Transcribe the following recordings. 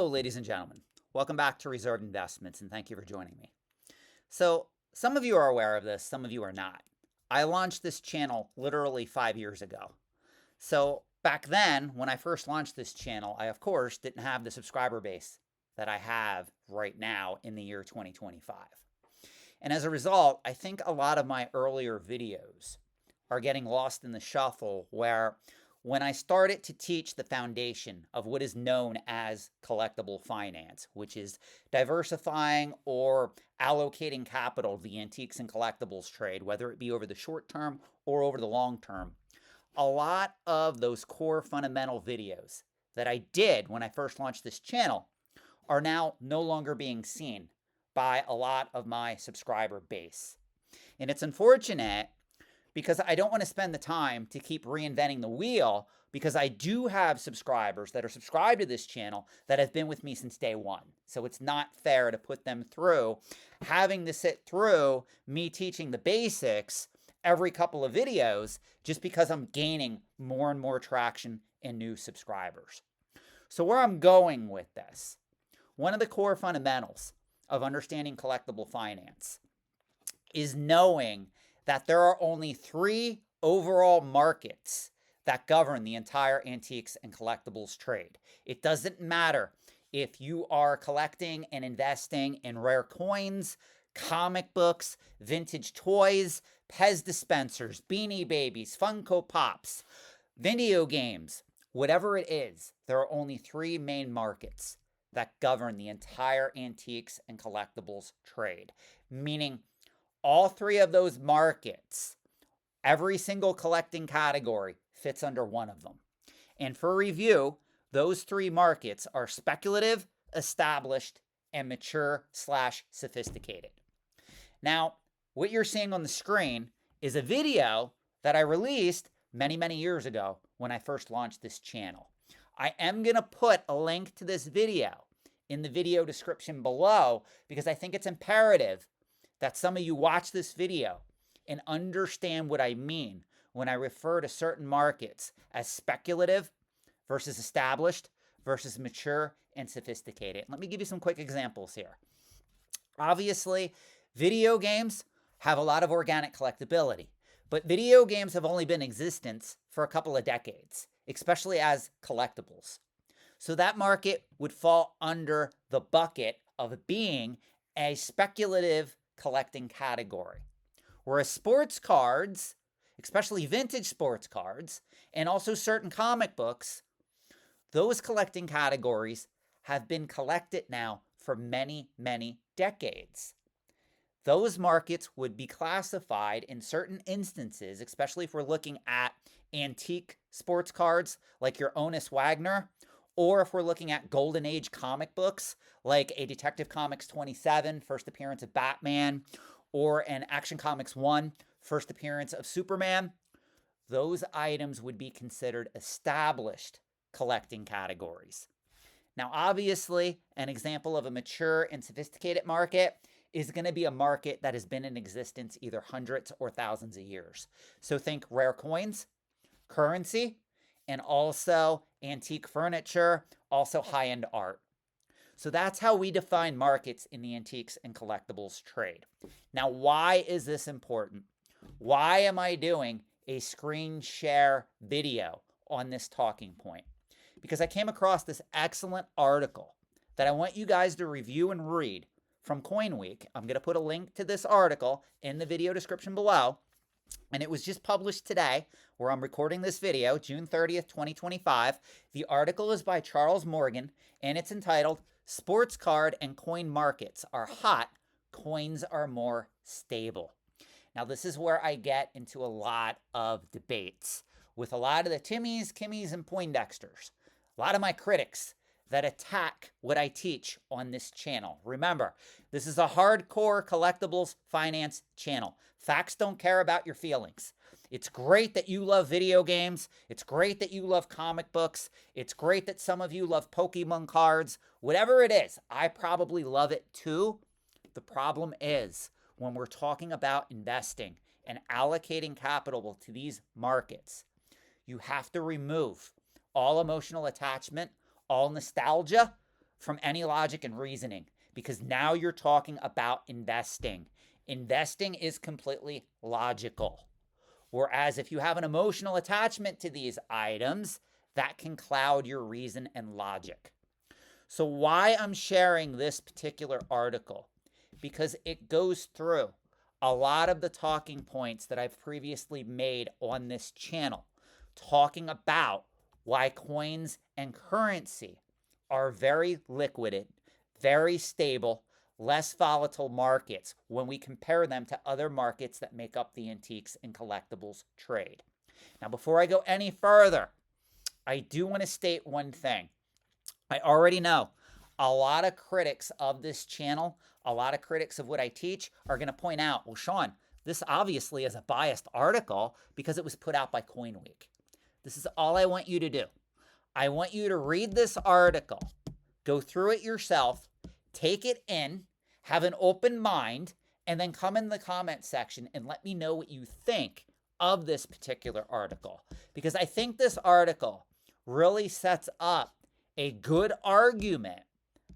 Hello, ladies and gentlemen. Welcome back to Reserved Investments, and thank you for joining me. So, some of you are aware of this, some of you are not. I launched this channel literally 5 years ago. So, back then, when I first launched this channel, I, of course, didn't have the subscriber base that I have right now in the year 2025. And as a result, I think a lot of my earlier videos are getting lost in the shuffle where when I started to teach the foundation of what is known as collectible finance, which is diversifying or allocating capital to the antiques and collectibles trade, whether it be over the short term or over the long term, a lot of those core fundamental videos that I did when I first launched this channel are now no longer being seen by a lot of my subscriber base. And it's unfortunate because I don't want to spend the time to keep reinventing the wheel, because I do have subscribers that are subscribed to this channel that have been with me since day one. So it's not fair to put them through having to sit through me teaching the basics every couple of videos just because I'm gaining more and more traction and new subscribers. So where I'm going with this, one of the core fundamentals of understanding collectible finance is knowing that there are only three overall markets that govern the entire antiques and collectibles trade. It doesn't matter if you are collecting and investing in rare coins, comic books, vintage toys, Pez dispensers, Beanie Babies, Funko Pops, video games, whatever it is, there are only three main markets that govern the entire antiques and collectibles trade, meaning all three of those markets, every single collecting category fits under one of them. And for review, those three markets are speculative, established, and mature/sophisticated. Now, what you're seeing on the screen is a video that I released many, many years ago when I first launched this channel. I am going to put a link to this video in the video description below because I think it's imperative that some of you watch this video and understand what I mean when I refer to certain markets as speculative versus established versus mature and sophisticated. Let me give you some quick examples here. Obviously, video games have a lot of organic collectability, but video games have only been in existence for a couple of decades, especially as collectibles. So that market would fall under the bucket of being a speculative collecting category. Whereas sports cards, especially vintage sports cards, and also certain comic books, those collecting categories have been collected now for many, many decades. Those markets would be classified in certain instances, especially if we're looking at antique sports cards like your Honus Wagner, or if we're looking at Golden Age comic books like a Detective Comics 27, first appearance of Batman, or an Action Comics 1, first appearance of Superman, those items would be considered established collecting categories. Now, obviously, an example of a mature and sophisticated market is going to be a market that has been in existence either hundreds or thousands of years. So think rare coins, currency, and also antique furniture, also high-end art. So that's how we define markets in the antiques and collectibles trade. Now, why is this important? Why am I doing a screen share video on this talking point? Because I came across this excellent article that I want you guys to review and read from CoinWeek. I'm going to put a link to this article in the video description below. And it was just published today, where I'm recording this video, June 30th, 2025. The article is by Charles Morgan, and it's entitled, "Sports Card and Coin Markets Are Hot, Coins Are More Stable." Now, this is where I get into a lot of debates with a lot of the Timmies, Kimmies, and Poindexters. A lot of my critics that attack what I teach on this channel. Remember, this is a hardcore collectibles finance channel. Facts don't care about your feelings. It's great that you love video games. It's great that you love comic books. It's great that some of you love Pokemon cards. Whatever it is, I probably love it too. The problem is when we're talking about investing and allocating capital to these markets, you have to remove all emotional attachment, all nostalgia from any logic and reasoning, because now you're talking about investing. Investing is completely logical. Whereas if you have an emotional attachment to these items, that can cloud your reason and logic. So why I'm sharing this particular article? Because it goes through a lot of the talking points that I've previously made on this channel, talking about why coins and currency are very liquid, very stable, less volatile markets when we compare them to other markets that make up the antiques and collectibles trade. Now, before I go any further, I do want to state one thing. I already know a lot of critics of this channel, a lot of critics of what I teach are going to point out, well, Sean, this obviously is a biased article because it was put out by CoinWeek. This is all I want you to do. I want you to read this article, go through it yourself, take it in, have an open mind, and then come in the comment section and let me know what you think of this particular article. Because I think this article really sets up a good argument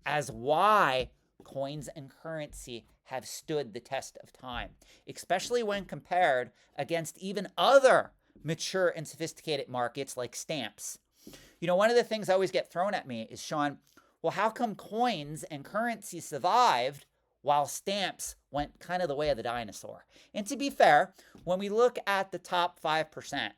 as why coins and currency have stood the test of time, especially when compared against even other mature and sophisticated markets like stamps. You know, one of the things I always get thrown at me is, Sean, well, how come coins and currency survived while stamps went kind of the way of the dinosaur? And to be fair, when we look at the top 5%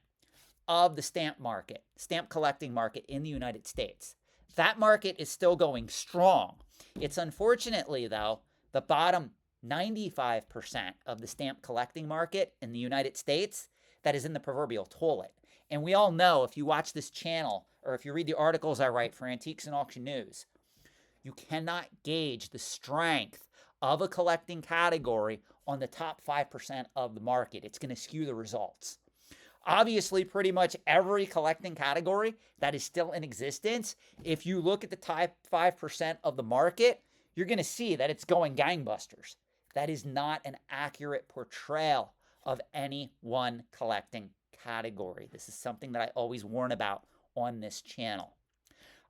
of the stamp market, stamp collecting market in the United States, that market is still going strong. It's unfortunately, though, the bottom 95% of the stamp collecting market in the United States that is in the proverbial toilet. And we all know, if you watch this channel or if you read the articles I write for Antiques and Auction News, you cannot gauge the strength of a collecting category on the top 5% of the market. It's going to skew the results. Obviously, pretty much every collecting category that is still in existence, if you look at the top 5% of the market, you're going to see that it's going gangbusters. That is not an accurate portrayal of any one collecting category. This is something that I always warn about on this channel.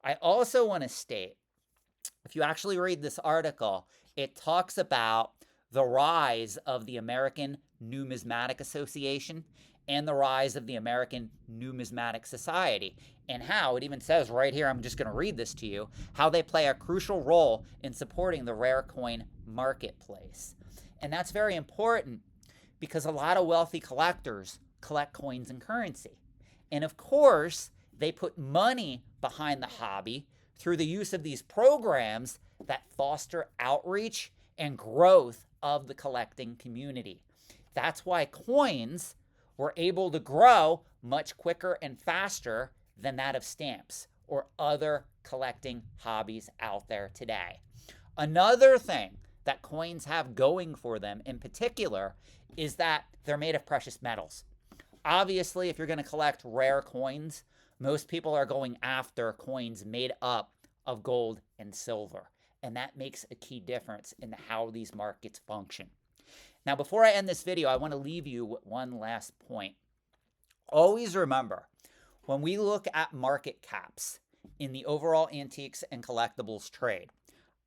I also want to state, if you actually read this article, it talks about the rise of the American Numismatic Association and the rise of the American Numismatic Society, and how, it even says right here, I'm just going to read this to you, how they play a crucial role in supporting the rare coin marketplace. And that's very important because a lot of wealthy collectors collect coins and currency. And of course, they put money behind the hobby through the use of these programs that foster outreach and growth of the collecting community. That's why coins were able to grow much quicker and faster than that of stamps or other collecting hobbies out there today. Another thing that coins have going for them in particular is that they're made of precious metals. Obviously, if you're going to collect rare coins, most people are going after coins made up of gold and silver. And that makes a key difference in how these markets function. Now, before I end this video, I want to leave you with one last point. Always remember, when we look at market caps in the overall antiques and collectibles trade,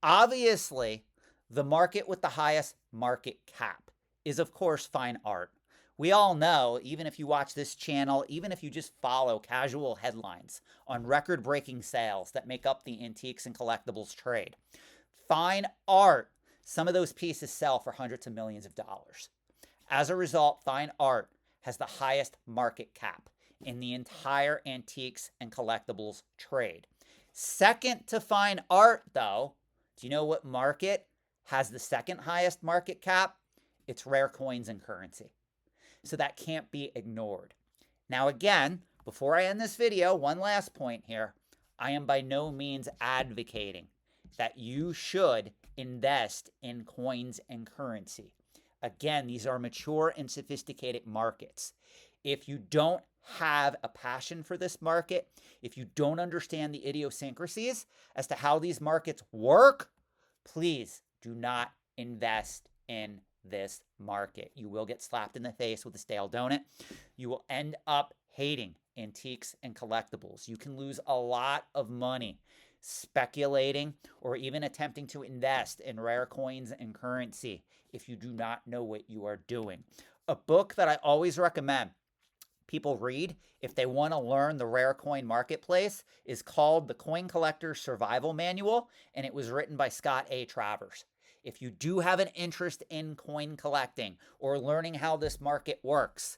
obviously, the market with the highest market cap is, of course, fine art. We all know, even if you watch this channel, even if you just follow casual headlines on record-breaking sales that make up the antiques and collectibles trade, fine art, some of those pieces sell for hundreds of millions of dollars. As a result, fine art has the highest market cap in the entire antiques and collectibles trade. Second to fine art, though, do you know what market has the second highest market cap? It's rare coins and currency. So that can't be ignored. Now again, before I end this video, one last point here. I am by no means advocating that you should invest in coins and currency. Again, these are mature and sophisticated markets. If you don't have a passion for this market, if you don't understand the idiosyncrasies as to how these markets work, please do not invest in this market. You will get slapped in the face with a stale donut. You will end up hating antiques and collectibles. You can lose a lot of money speculating, or even attempting to invest in rare coins and currency if you do not know what you are doing. A book that I always recommend people read if they want to learn the rare coin marketplace is called The Coin Collector's Survival Manual, and it was written by Scott A. Travers. If you do have an interest in coin collecting or learning how this market works,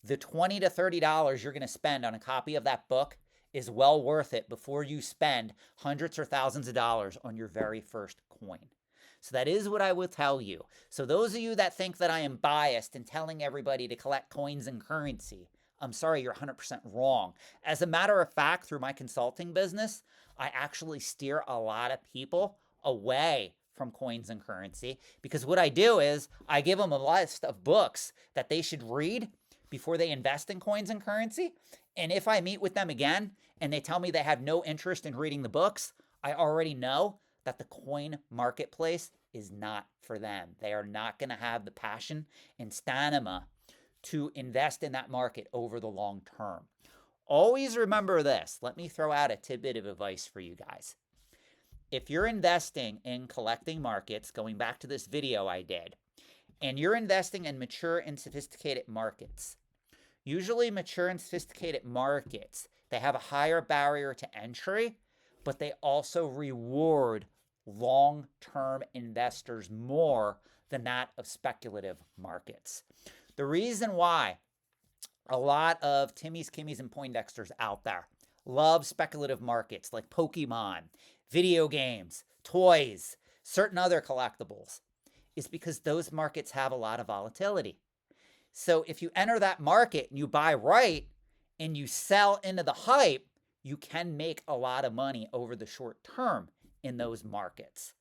the $20 to $30 you're going to spend on a copy of that book is well worth it before you spend hundreds or thousands of dollars on your very first coin. So that is what I will tell you. So those of you that think that I am biased in telling everybody to collect coins and currency, I'm sorry, you're 100% wrong. As a matter of fact, through my consulting business, I actually steer a lot of people away from coins and currency, because what I do is I give them a list of books that they should read before they invest in coins and currency. And if I meet with them again and they tell me they have no interest in reading the books, I already know that the coin marketplace is not for them. They are not going to have the passion and stamina to invest in that market over the long term. Always remember this. Let me throw out a tidbit of advice for you guys. If you're investing in collecting markets, going back to this video I did, and you're investing in mature and sophisticated markets, usually mature and sophisticated markets, they have a higher barrier to entry, but they also reward long-term investors more than that of speculative markets. The reason why a lot of Timmy's, Kimmies, and Poindexters out there love speculative markets like Pokemon, video games, toys, certain other collectibles is because those markets have a lot of volatility. So if you enter that market and you buy right and you sell into the hype, you can make a lot of money over the short term in those markets.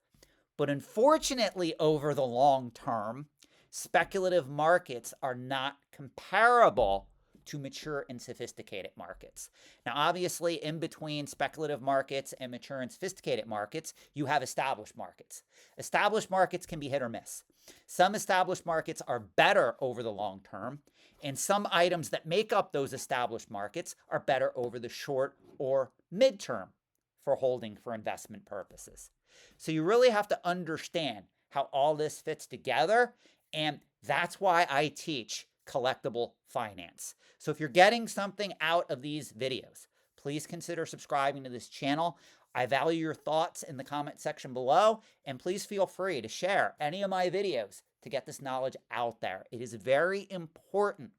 But unfortunately, over the long term, speculative markets are not comparable to mature and sophisticated markets. Now, obviously, in between speculative markets and mature and sophisticated markets, you have established markets. Established markets can be hit or miss. Some established markets are better over the long term, and some items that make up those established markets are better over the short or midterm for holding for investment purposes. So you really have to understand how all this fits together, and that's why I teach collectible finance. So if you're getting something out of these videos, please consider subscribing to this channel. I value your thoughts in the comment section below, and please feel free to share any of my videos to get this knowledge out there. It is very important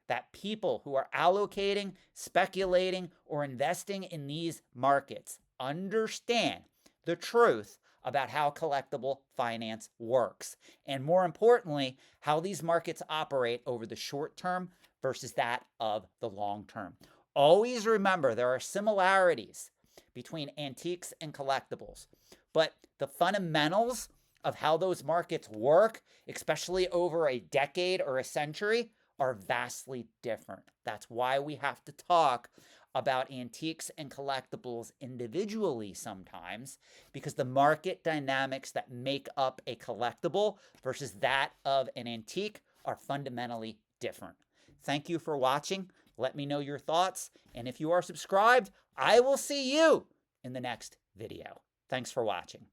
that people who are allocating, speculating, or investing in these markets understand the truth about how collectible finance works, and more importantly, how these markets operate over the short term versus that of the long term. Always remember there are similarities between antiques and collectibles, but the fundamentals of how those markets work, especially over a decade or a century, are vastly different. That's why we have to talk about antiques and collectibles individually sometimes, because the market dynamics that make up a collectible versus that of an antique are fundamentally different. Thank you for watching. Let me know your thoughts, and if you are subscribed, I will see you in the next video. Thanks for watching.